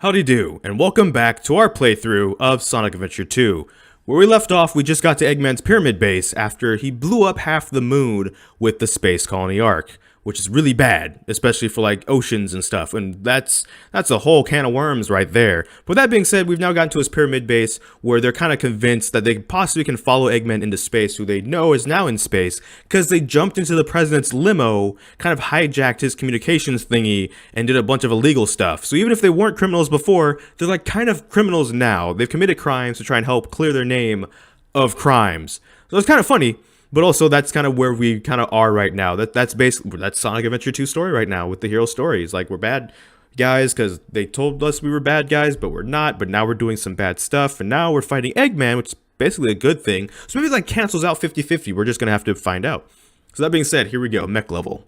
Howdy do, and welcome back to our playthrough of Sonic Adventure 2. Where we left off, we just got to Eggman's pyramid base after he blew up half the moon with the Space Colony Arc, which is really bad, especially for like oceans and stuff, and that's a whole can of worms right there. But with that being said, we've now gotten to his pyramid base where they're kind of convinced that they possibly can follow Eggman into space, who they know is now in space, because they jumped into the president's limo, kind of hijacked his communications thingy, and did a bunch of illegal stuff. So even if they weren't criminals before, they're like kind of criminals now. They've committed crimes to try and help clear their name of crimes. So it's kind of funny. But also, that's kind of where we kind of are right now. That's Sonic Adventure 2 story right now with the hero stories. Like, we're bad guys because they told us we were bad guys, but we're not. But now we're doing some bad stuff, and now we're fighting Eggman, which is basically a good thing. So maybe it like cancels out 50-50. We're just gonna have to find out. So that being said, here we go, mech level.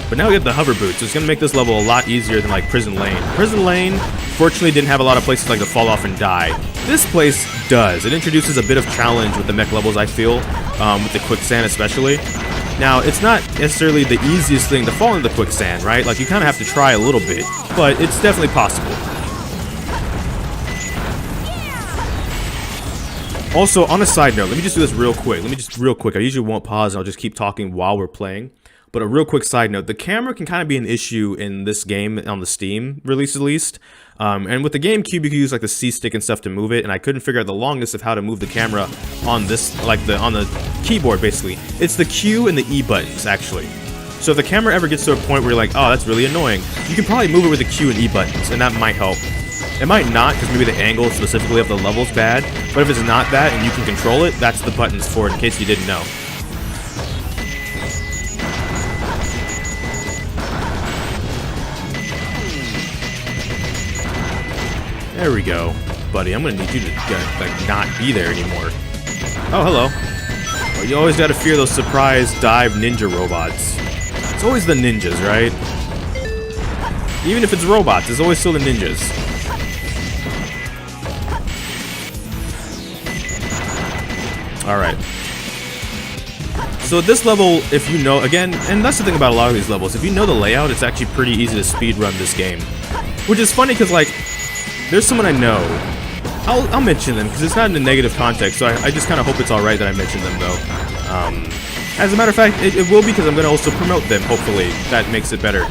But now we get the hover boots, so it's going to make this level a lot easier than like Prison Lane. Prison Lane, fortunately, didn't have a lot of places like to fall off and die. This place does. It introduces a bit of challenge with the mech levels, I feel, with the quicksand especially. Now, it's not necessarily the easiest thing to fall into the quicksand, right? Like, you kind of have to try a little bit, but it's definitely possible. Also, on a side note, let me just do this real quick. I usually won't pause, and I'll just keep talking while we're playing. But a real quick side note, the camera can kind of be an issue in this game, on the Steam release at least. And with the GameCube, you could use like the C-stick and stuff to move it, and I couldn't figure out the longest of how to move the camera on this, like on the keyboard basically. It's the Q and the E buttons, actually. So if the camera ever gets to a point where you're like, oh, that's really annoying, you can probably move it with the Q and E buttons, and that might help. It might not, because maybe the angle specifically of the level's bad, but if it's not that and you can control it, that's the buttons for it, in case you didn't know. There we go, buddy. I'm gonna need you to like not be there anymore. Oh, hello. Well, you always gotta fear those surprise dive ninja robots. It's always the ninjas, right? Even if it's robots, it's always still the ninjas. Alright. So this level, if you know, again, and that's the thing about a lot of these levels, if you know the layout, it's actually pretty easy to speedrun this game. Which is funny because, like, there's someone I know. I'll mention them because it's not in a negative context, so I just kind of hope it's alright that I mention them, though. As a matter of fact, it will be because I'm going to also promote them, hopefully. That makes it better.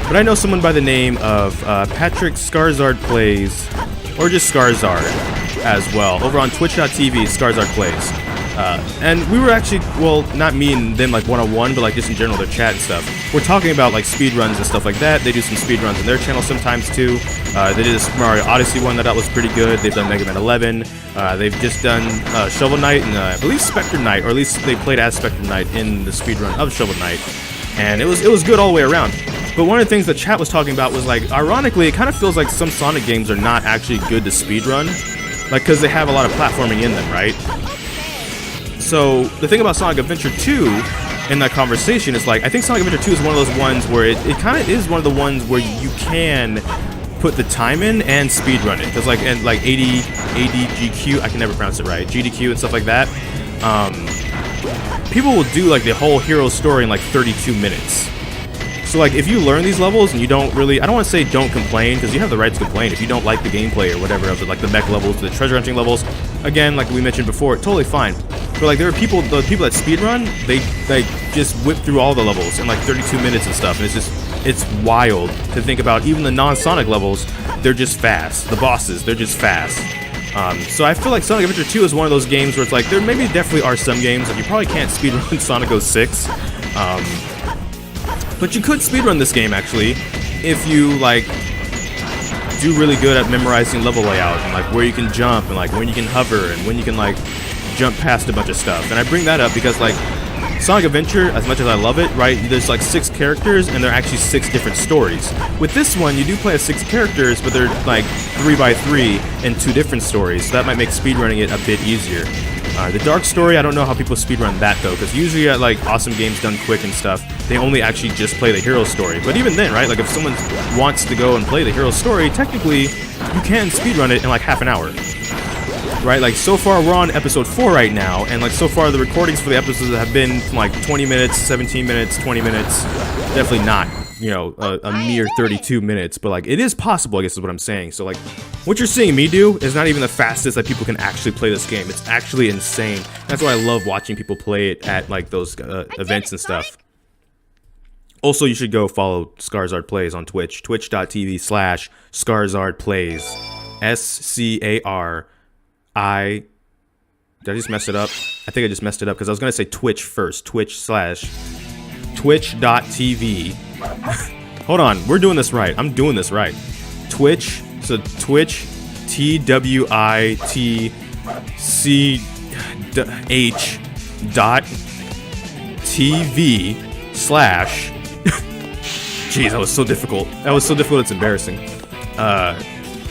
But I know someone by the name of Patrick Skarzard Plays, or just Skarzard as well, over on twitch.tv, Skarzard Plays. And we were actually, well, not me and them like one-on-one, but like just in general, their chat and stuff. We're talking about like speedruns and stuff like that. They do some speedruns on their channel sometimes too. They did a Super Mario Odyssey one that was pretty good. They've done Mega Man 11. They've just done Shovel Knight and I believe Spectre Knight, or at least they played as Spectre Knight in the speedrun of Shovel Knight. And it was good all the way around. But one of the things the chat was talking about was like, ironically, it kind of feels like some Sonic games are not actually good to speedrun. Like, because they have a lot of platforming in them, right? So, the thing about Sonic Adventure 2 in that conversation is like, I think Sonic Adventure 2 is one of those ones where it kind of is one of the ones where you can put the time in and speedrun it. Because like, and like ADGQ, I can never pronounce it right, GDQ and stuff like that, people will do like the whole hero story in like 32 minutes. So like, if you learn these levels and you don't really, I don't want to say don't complain, because you have the right to complain if you don't like the gameplay or whatever of like the mech levels, the treasure hunting levels. Again, like we mentioned before, totally fine. But like, there are people, the people that speedrun, they just whip through all the levels in like 32 minutes and stuff, and it's just, it's wild to think about. Even the non-Sonic levels, they're just fast. The bosses, they're just fast. So I feel like Sonic Adventure 2 is one of those games where it's like, there maybe definitely are some games that you probably can't speedrun Sonic 06. But you could speedrun this game, actually, if you, like, do really good at memorizing level layout, and, like, where you can jump, and, like, when you can hover, and when you can, like, jump past a bunch of stuff. And I bring that up because, like, Sonic Adventure, as much as I love it, right, there's, like, 6 characters, and there are actually 6 different stories. With this one, you do play as 6 characters, but they're, like, 3x3 in 2 different stories, so that might make speedrunning it a bit easier. The Dark Story, I don't know how people speedrun that, though, because usually at, like, Awesome Games Done Quick and stuff, they only actually just play the hero story. But even then, right, like, if someone wants to go and play the hero story, technically, you can speedrun it in, like, half an hour. Right, like, so far we're on episode 4 right now, and, like, so far the recordings for the episodes have been, like, 20 minutes, 17 minutes, 20 minutes, definitely not you know, a mere 32 minutes, but like it is possible, I guess is what I'm saying. So like what you're seeing me do is not even the fastest that people can actually play this game. It's actually insane. That's why I love watching people play it at like those events and stuff. Also, you should go follow Scarzard Plays on Twitch, twitch.tv/Scarzard Plays. SCARI. Did I just mess it up? I think I just messed it up because I was going to say Twitch first. Twitch.tv. Hold on, we're doing this right. I'm doing this right. Twitch, so Twitch, twitch.tv/. Jeez, that was so difficult. That was so difficult, it's embarrassing.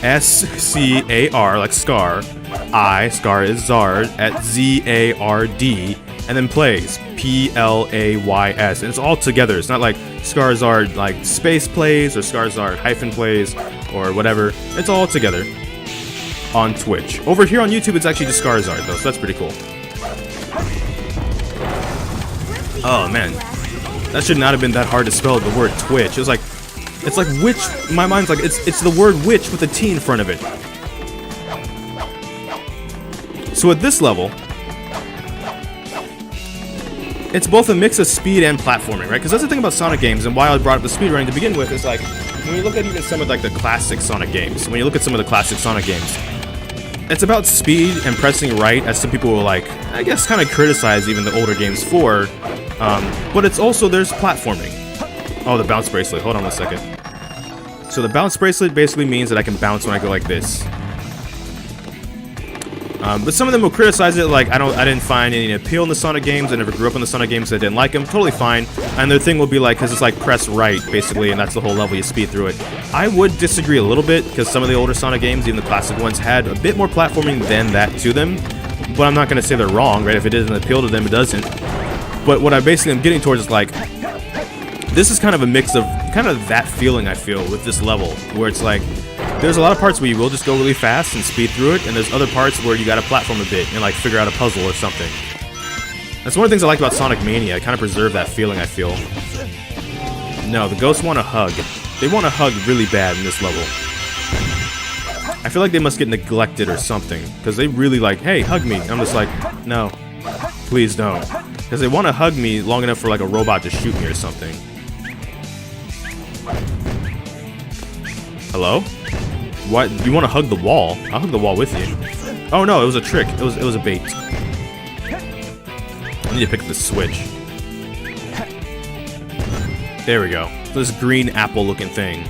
SCAR, like Scar. Scar is Zard, at ZARD, and then Plays, PLAYS. And it's all together. It's not like Scarzard, like space plays, or Scarzard hyphen plays, or whatever. It's all together on Twitch. Over here on YouTube, it's actually just Scarzard, though, so that's pretty cool. Oh, man. That should not have been that hard to spell the word Twitch. It was like, it's like witch. My mind's like, it's the word witch with a T in front of it. So at this level, it's both a mix of speed and platforming, right? Because that's the thing about Sonic games, and why I brought up the speedrunning to begin with, is like, when you look at even some of like the classic Sonic games, it's about speed and pressing right, as some people will like, I guess, kind of criticize even the older games for. But it's also, there's platforming. Oh, the bounce bracelet. Hold on a second. So the bounce bracelet basically means that I can bounce when I go like this. But some of them will criticize it, like I didn't find any appeal in the Sonic games. I never grew up in the Sonic games, so I didn't like them. Totally fine. And their thing will be like, because it's like press right, basically, and that's the whole level, you speed through it. I would disagree a little bit, because some of the older Sonic games, even the classic ones, had a bit more platforming than that to them. But I'm not going to say they're wrong, right? If it doesn't appeal to them, it doesn't. But what I basically am getting towards is like, this is kind of a mix of kind of that feeling I feel with this level, where it's like, there's a lot of parts where you will just go really fast and speed through it, and there's other parts where you gotta platform a bit and like figure out a puzzle or something. That's one of the things I like about Sonic Mania. I kind of preserve that feeling, I feel. No, the ghosts want a hug. They want a hug really bad in this level. I feel like they must get neglected or something, because they really like, hey, hug me. And I'm just like, no, please don't. Because they want to hug me long enough for like a robot to shoot me or something. Hello? What? You want to hug the wall? I'll hug the wall with you. Oh no, it was a trick. It was a bait. I need to pick up the switch. There we go. This green apple looking thing.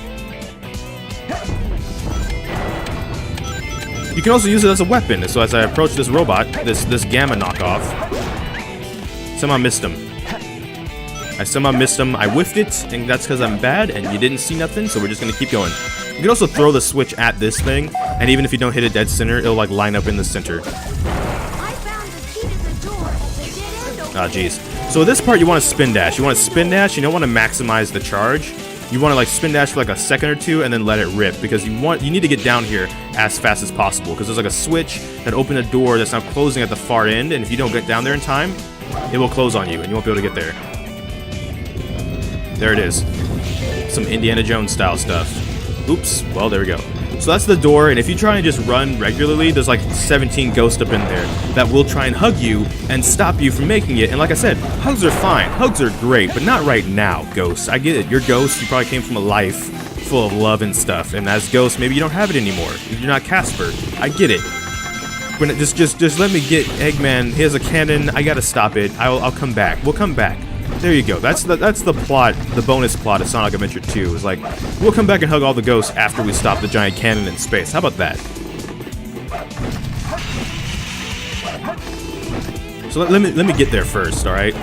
You can also use it as a weapon. So as I approach this robot, this Gamma knockoff, somehow missed him. I somehow missed him. I whiffed it, and that's because I'm bad, and you didn't see nothing, so we're just gonna keep going. You can also throw the switch at this thing, and even if you don't hit it dead center, it'll like line up in the center. Ah, jeez. So this part, you want to spin dash. You want to spin dash. You don't want to maximize the charge. You want to like spin dash for like a second or two, and then let it rip, because you need to get down here as fast as possible, because there's like a switch that opened a door that's now closing at the far end, and if you don't get down there in time, it will close on you, and you won't be able to get there. There it is. Some Indiana Jones style stuff. Oops. Well, there we go. So that's the door, and if you try and just run regularly, there's like 17 ghosts up in there that will try and hug you and stop you from making it. And like I said, hugs are fine. Hugs are great, but not right now, ghosts. I get it. You're ghosts. You probably came from a life full of love and stuff, and as ghosts, maybe you don't have it anymore. You're not Casper. I get it. But just let me get Eggman. He has a cannon. I gotta stop it. I'll come back. We'll come back. There you go. That's the plot, the bonus plot of Sonic Adventure 2. Is like, we'll come back and hug all the ghosts after we stop the giant cannon in space. How about that? So let me get there first, all right?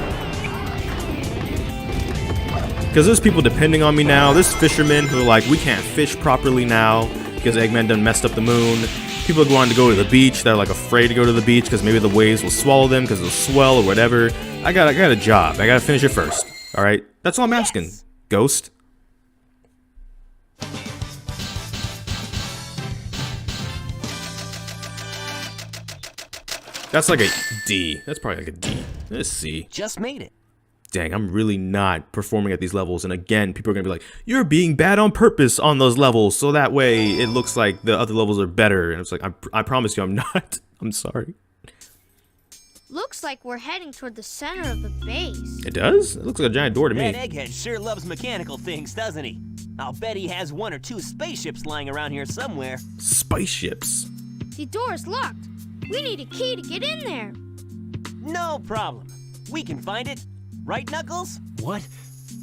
Because there's people depending on me now. There's fishermen who are like, we can't fish properly now because Eggman done messed up the moon. People are going to go to the beach. They're like afraid to go to the beach because maybe the waves will swallow them because they'll swell or whatever. I got a job. I gotta finish it first. All right, that's all I'm asking, Ghost. That's like a D. That's probably like a D. Let's see. Just made it. dang, I'm really not performing at these levels. And again, people are gonna be like, you're being bad on purpose on those levels, so that way it looks like the other levels are better. And it's like, I promise you I'm not. I'm sorry. Looks like we're heading toward the center of the base. It does? It looks like a giant door to me. That egghead sure loves mechanical things, doesn't he? I'll bet he has 1 or 2 spaceships lying around here somewhere. Spaceships? The door is locked. We need a key to get in there. No problem. We can find it. Right, Knuckles? What?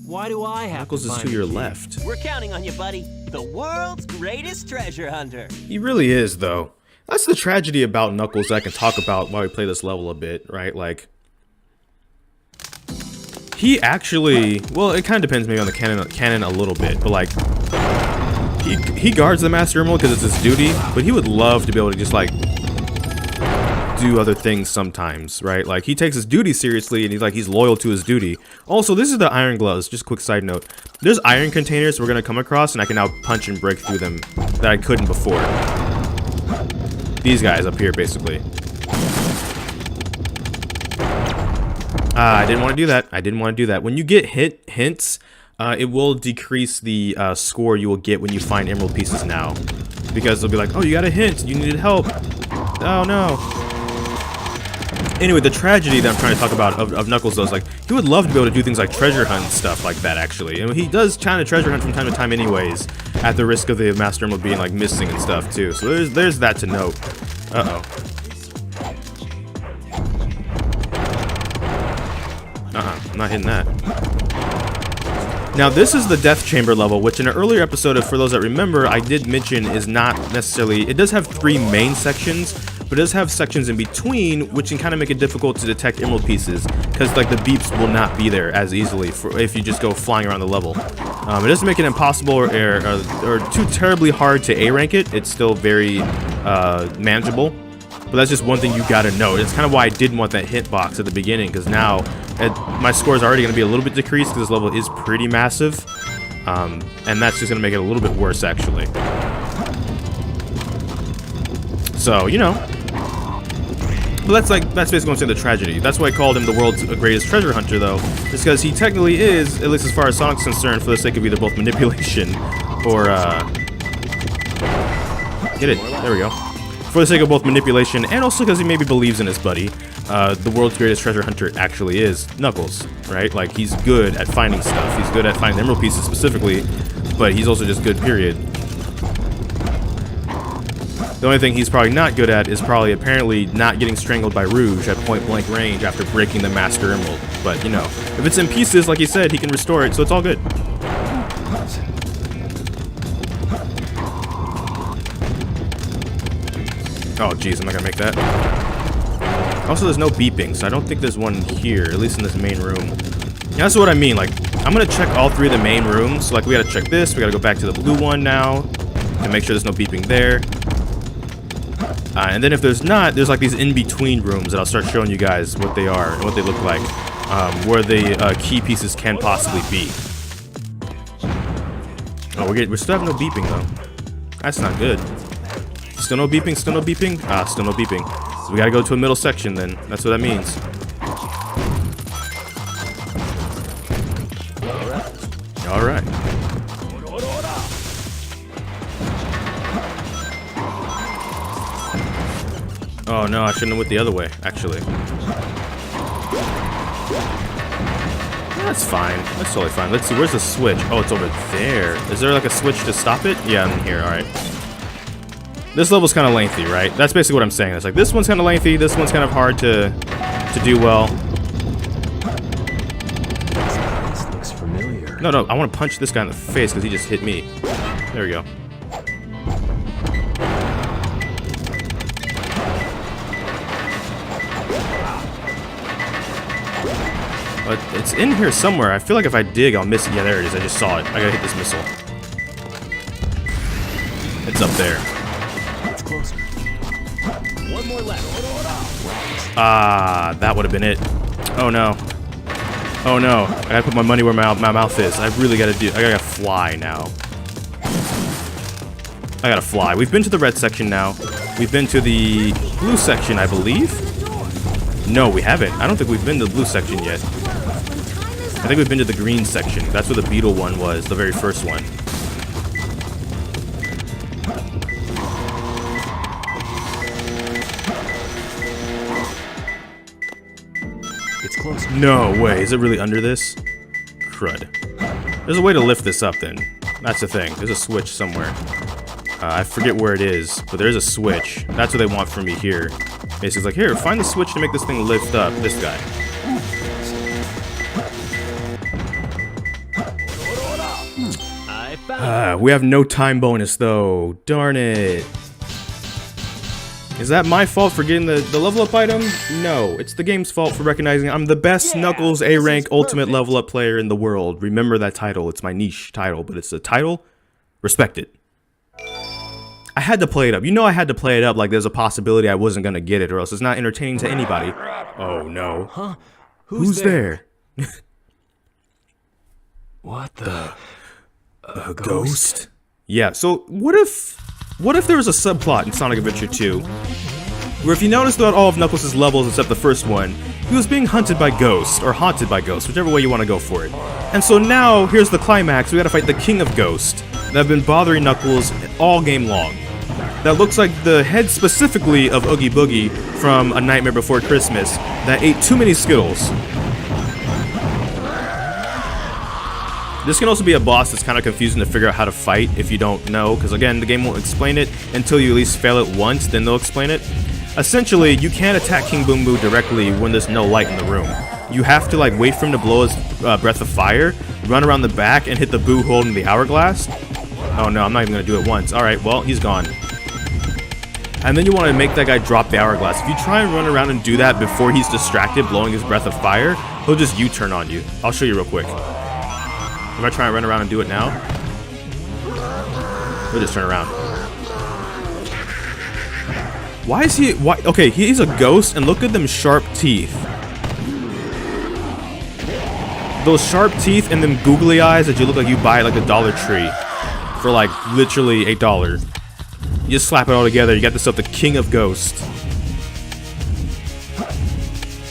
Why do I have Knuckles to is find to your a key? left. We're counting on you, buddy. The world's greatest treasure hunter. He really is, though. That's the tragedy about Knuckles that I can talk about while we play this level a bit, right? Like, he actually, well, it kind of depends maybe on the canon a little bit, but like, he guards the Master Emerald because it's his duty, but he would love to be able to just like do other things sometimes, right? Like, he takes his duty seriously and he's loyal to his duty. Also, this is the iron gloves. Just a quick side note. There's iron containers we're gonna come across and I can now punch and break through them that I couldn't before. These guys up here, basically. I didn't want to do that. I didn't want to do that. When you get hints, it will decrease the score you will get when you find emerald pieces now. Because they'll be like, oh, you got a hint. You needed help. Oh, no. Anyway, the tragedy that I'm trying to talk about of Knuckles, though, is like, he would love to be able to do things like treasure hunt and stuff like that, actually. And he does kind of treasure hunt from time to time anyways, at the risk of the Master Emerald being, like, missing and stuff, too. So there's that to note. Uh-oh. I'm not hitting that. Now, this is the Death Chamber level, which in an earlier episode, for those that remember, I did mention is not necessarily... It does have 3 main sections, but it does have sections in between, which can kind of make it difficult to detect emerald pieces, because like the beeps will not be there as easily if you just go flying around the level. It doesn't make it impossible or too terribly hard to A-rank it. It's still very manageable, but that's just one thing you gotta know. It's kind of why I didn't want that hint box at the beginning, because now my score is already going to be a little bit decreased because this level is pretty massive, and that's just going to make it a little bit worse, actually. So, you know. But that's basically what I'm saying, the tragedy. That's why I called him the world's greatest treasure hunter, though. Just because he technically is, at least as far as Sonic's concerned, for the sake of either both manipulation or, get it. There we go. For the sake of both manipulation and also because he maybe believes in his buddy, the world's greatest treasure hunter actually is Knuckles, right? Like, he's good at finding stuff. He's good at finding emerald pieces specifically, but he's also just good, period. The only thing he's probably not good at is probably apparently not getting strangled by Rouge at point-blank range after breaking the Master Emerald. But, you know, if it's in pieces, like he said, he can restore it, so it's all good. Oh, jeez, I'm not gonna make that. Also, there's no beeping, so I don't think there's one here, at least in this main room. Yeah, that's what I mean. Like, I'm gonna check all 3 of the main rooms. Like, we gotta check this, we gotta go back to the blue one now, and make sure there's no beeping there. And then if there's not, there's like these in-between rooms that I'll start showing you guys what they are and what they look like, where the key pieces can possibly be. Oh, we still have no beeping, though. That's not good. Still no beeping, still no beeping? Ah, still no beeping. So we gotta go to a middle section then. That's what that means. Alright. Oh no, I shouldn't have went the other way, actually. That's fine. That's totally fine. Let's see, where's the switch? Oh, it's over there. Is there like a switch to stop it? Yeah, I'm in here, alright. This level's kind of lengthy, right? That's basically what I'm saying. It's like, this one's kind of lengthy, this one's kind of hard to do well. This looks familiar. No, I want to punch this guy in the face because he just hit me. There we go. But it's in here somewhere. I feel like if I dig, I'll miss it. Yeah, there it is. I just saw it. I gotta hit this missile. It's up there. It's closer. One more left. Ah, that would have been it. Oh no. Oh no. I gotta put my money where my mouth is. I really gotta I gotta fly now. I gotta fly. We've been to the red section now. We've been to the blue section, I believe. No, we haven't. I don't think we've been to the blue section yet. I think we've been to the green section. That's where the beetle one was, the very first one. It's close. No way. Is it really under this? Crud. There's a way to lift this up then. That's the thing. There's a switch somewhere. I forget where it is, but there's a switch. That's what they want from me here. Basically, like, here, find the switch to make this thing lift up. This guy. I found We have no time bonus, though. Darn it. Is that my fault for getting the level up item? No, it's the game's fault for recognizing I'm the best Knuckles A-rank ultimate level up player in the world. Remember that title. It's my niche title, but it's a title. Respect it. I had to play it up. You know I had to play it up like there's a possibility I wasn't going to get it, or else it's not entertaining to anybody. Oh, no. Huh? Who's there? What the? A ghost? Yeah, so what if there was a subplot in Sonic Adventure 2 where, if you notice throughout all of Knuckles' levels except the first one, he was being hunted by ghosts, or haunted by ghosts, whichever way you want to go for it. And so now, here's the climax, we gotta fight the King of Ghosts that have been bothering Knuckles all game long. That looks like the head specifically of Oogie Boogie from A Nightmare Before Christmas that ate too many Skittles. This can also be a boss that's kind of confusing to figure out how to fight if you don't know, because again, the game won't explain it until you at least fail it once, then they'll explain it. Essentially, you can't attack King Boom Boo directly when there's no light in the room. You have to like wait for him to blow his breath of fire, run around the back, and hit the boo holding the hourglass. Oh no, I'm not even going to do it once. Alright, well, he's gone. And then you want to make that guy drop the hourglass. If you try and run around and do that before he's distracted blowing his breath of fire, he'll just U-turn on you. I'll show you real quick. If I try and run around and do it now, he'll just turn around. Why is he... Why? Okay, he's a ghost, and look at them sharp teeth. Those sharp teeth and them googly eyes that you look like you buy at like a Dollar Tree for like literally $8. You just slap it all together, you got yourself the King of Ghosts.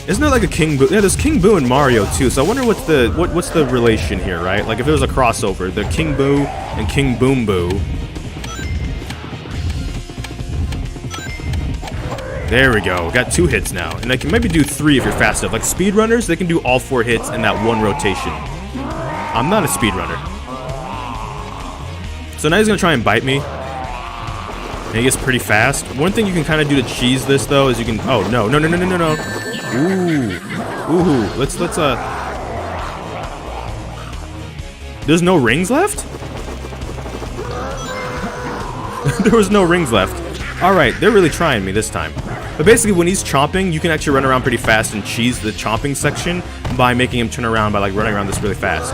Isn't there like a King Boo? Yeah, there's King Boo in Mario too, so I wonder what's the relation here, right? Like if there was a crossover, the King Boo and King Boom Boo. There we go, got 2 hits now. And I can maybe do 3 if you're fast enough. Like speedrunners, they can do all 4 hits in that one rotation. I'm not a speedrunner. So now he's gonna try and bite me. And he gets pretty fast. One thing you can kind of do to cheese this though is you can... Oh, no. Ooh, let's There's no rings left? There was no rings left. Alright, they're really trying me this time. But basically, when he's chomping, you can actually run around pretty fast and cheese the chomping section by making him turn around by like running around this really fast.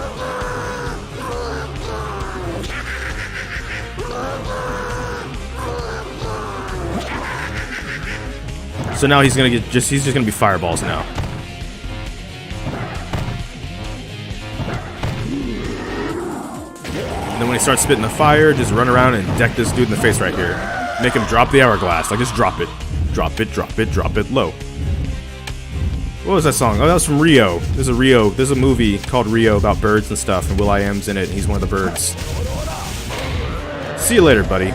So now he's gonna he's just gonna be fireballs now. And then when he starts spitting the fire, just run around and deck this dude in the face right here. Make him drop the hourglass. Like just drop it. Drop it, drop it, drop it low. What was that song? Oh, that was from Rio. There's a movie called Rio about birds and stuff, and Will.i.am's in it, and he's one of the birds. See you later, buddy.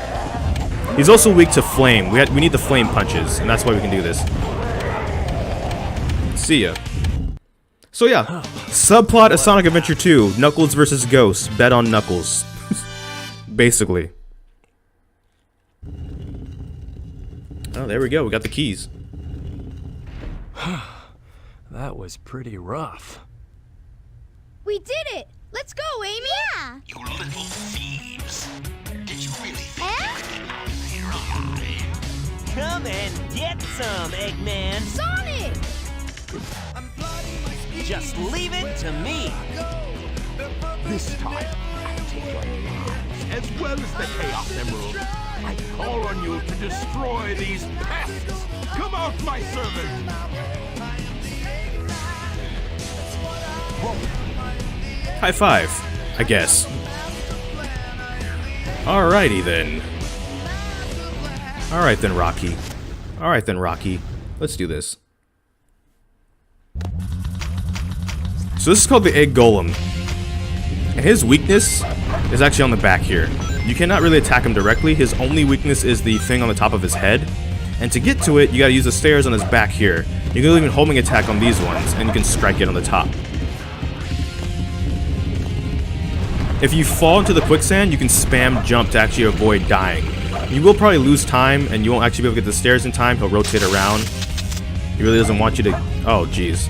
He's also weak to flame. We need the flame punches, and that's why we can do this. See ya. So yeah, subplot of Sonic Adventure 2, Knuckles versus Ghosts. Bet on Knuckles. Basically. Oh, there we go. We got the keys. That was pretty rough. We did it! Let's go, Amy! Yeah! You little thieves. Did you really think you're alive? Come and get some, Eggman. Sonic! Just leave it to me. This time, I'll take your lives as well as the Chaos Emerald. I call on you to destroy these pests. Come out, my servant. High five, I guess. Alrighty then. Alright then, Rocky. Alright then, Rocky. Let's do this. So this is called the Egg Golem. And his weakness is actually on the back here. You cannot really attack him directly. His only weakness is the thing on the top of his head. And to get to it, you gotta use the stairs on his back here. You can leave a homing attack on these ones, and you can strike it on the top. If you fall into the quicksand, you can spam jump to actually avoid dying. You will probably lose time, and you won't actually be able to get the stairs in time. He'll rotate around. He really doesn't want you to... Oh, jeez.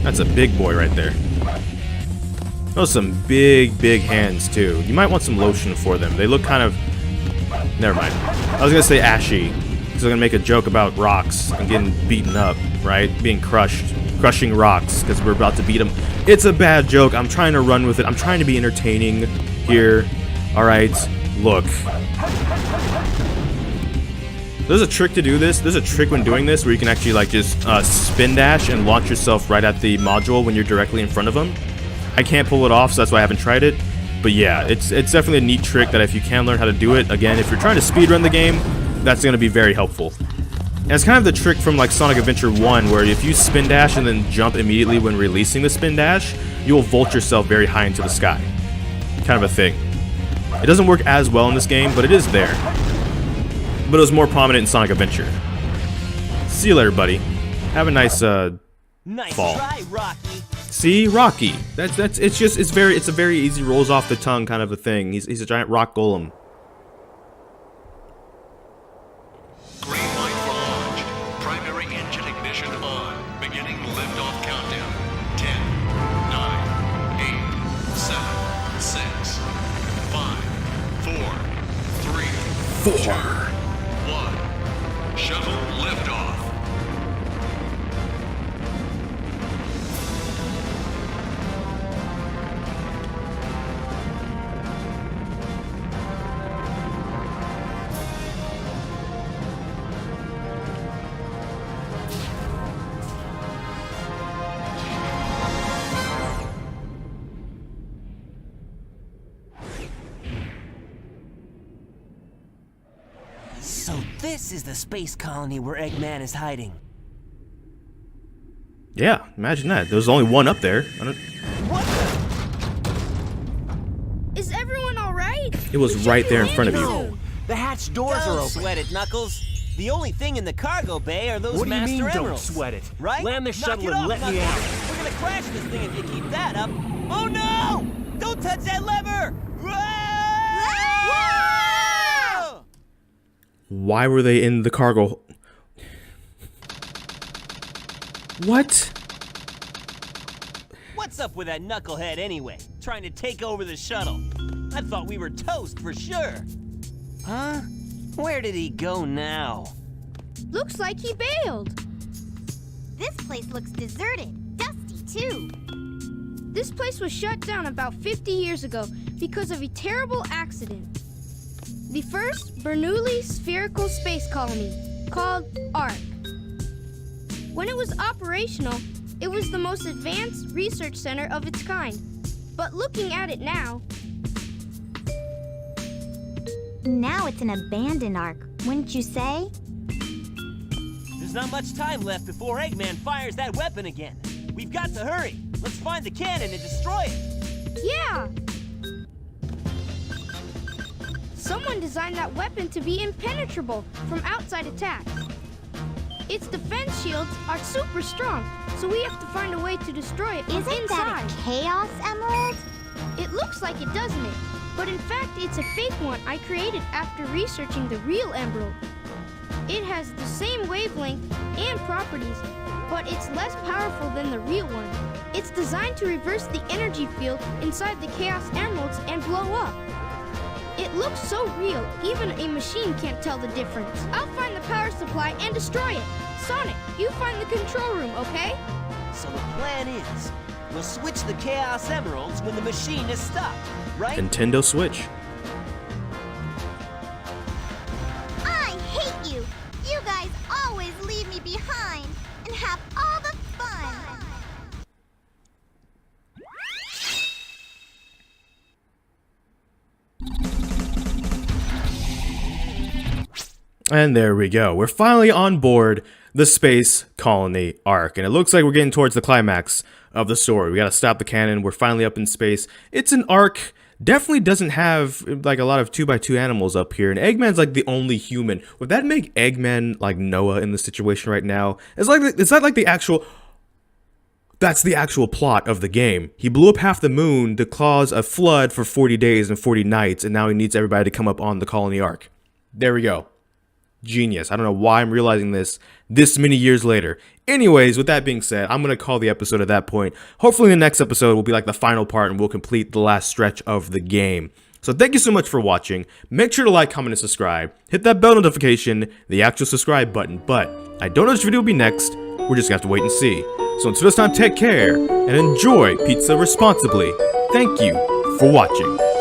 That's a big boy right there. Those are some big hands, too. You might want some lotion for them. They look kind of... Never mind. I was going to say ashy, because I'm going to make a joke about rocks and getting beaten up, right? Being crushed. Crushing rocks, because we're about to beat them. It's a bad joke. I'm trying to run with it. I'm trying to be entertaining here. Alright, look. There's a trick to do this. There's a trick when doing this where you can actually like just spin dash and launch yourself right at the module when you're directly in front of them. I can't pull it off, so that's why I haven't tried it. But yeah, it's definitely a neat trick that if you can learn how to do it, again, if you're trying to speedrun the game, that's going to be very helpful. And it's kind of the trick from like Sonic Adventure 1, where if you spin dash and then jump immediately when releasing the spin dash, you'll vault yourself very high into the sky. Kind of a thing. It doesn't work as well in this game, but it is there. But it was more prominent in Sonic Adventure. See you later, buddy. Have a nice Nice fall. try, Rocky. See, Rocky. It's a very easy rolls off the tongue kind of a thing. He's a giant rock golem. Green light for launch. Primary engine ignition on. Beginning liftoff countdown. 10, 9, 8, 7, 6, 5, 4, 3, 2, 1. Shuttle liftoff. So this is the space colony where Eggman is hiding. Yeah, imagine that. There's only one up there. What the? Is everyone all right? It was right there in front of you. No! The hatch doors are Don't open. sweat it, Knuckles. The only thing in the cargo bay are those What do you master mean, don't emeralds. sweat it? Right? Land the Knock shuttle it and off, let me Knuckles. out. We're gonna crash this thing if you keep that up. Oh no! Don't touch that lever! Whoa! Why were they in the cargo? What? What's up with that knucklehead anyway? Trying to take over the shuttle. I thought we were toast for sure. Huh? Where did he go now? Looks like he bailed. This place looks deserted, dusty too. This place was shut down about 50 years ago because of a terrible accident. The first Bernoulli spherical space colony, called ARC. When it was operational, it was the most advanced research center of its kind. But looking at it now... Now it's an abandoned ark, wouldn't you say? There's not much time left before Eggman fires that weapon again. We've got to hurry. Let's find the cannon and destroy it. Yeah! Someone designed that weapon to be impenetrable from outside attacks. Its defense shields are super strong, so we have to find a way to destroy it from Isn't inside. that a Chaos Emerald? It looks like it, doesn't it? But in fact, it's a fake one I created after researching the real emerald. It has the same wavelength and properties, but it's less powerful than the real one. It's designed to reverse the energy field inside the Chaos Emeralds and blow up. It looks so real, even a machine can't tell the difference. I'll find the power supply and destroy it. Sonic, you find the control room, okay? So the plan is, we'll switch the Chaos Emeralds when the machine is stopped, right? Nintendo Switch. I hate you! You guys always leave me behind and have all the fun! And there we go. We're finally on board the space colony arc. And it looks like we're getting towards the climax of the story. We gotta stop the cannon. We're finally up in space. It's an arc. Definitely doesn't have like a lot of 2x2 animals up here, and Eggman's like the only human. Would that make Eggman like Noah in this situation right now? Is that like the actual? That's the actual plot of the game. He blew up half the moon to cause a flood for 40 days and 40 nights, and now he needs everybody to come up on the colony arc. There we go. Genius. I don't know why I'm realizing this many years later. Anyways, with that being said, I'm going to call the episode at that point. Hopefully the next episode will be like the final part and we'll complete the last stretch of the game. So thank you so much for watching. Make sure to like, comment, and subscribe. Hit that bell notification, the actual subscribe button. But I don't know which video will be next. We're just going to have to wait and see. So until this time, take care and enjoy pizza responsibly. Thank you for watching.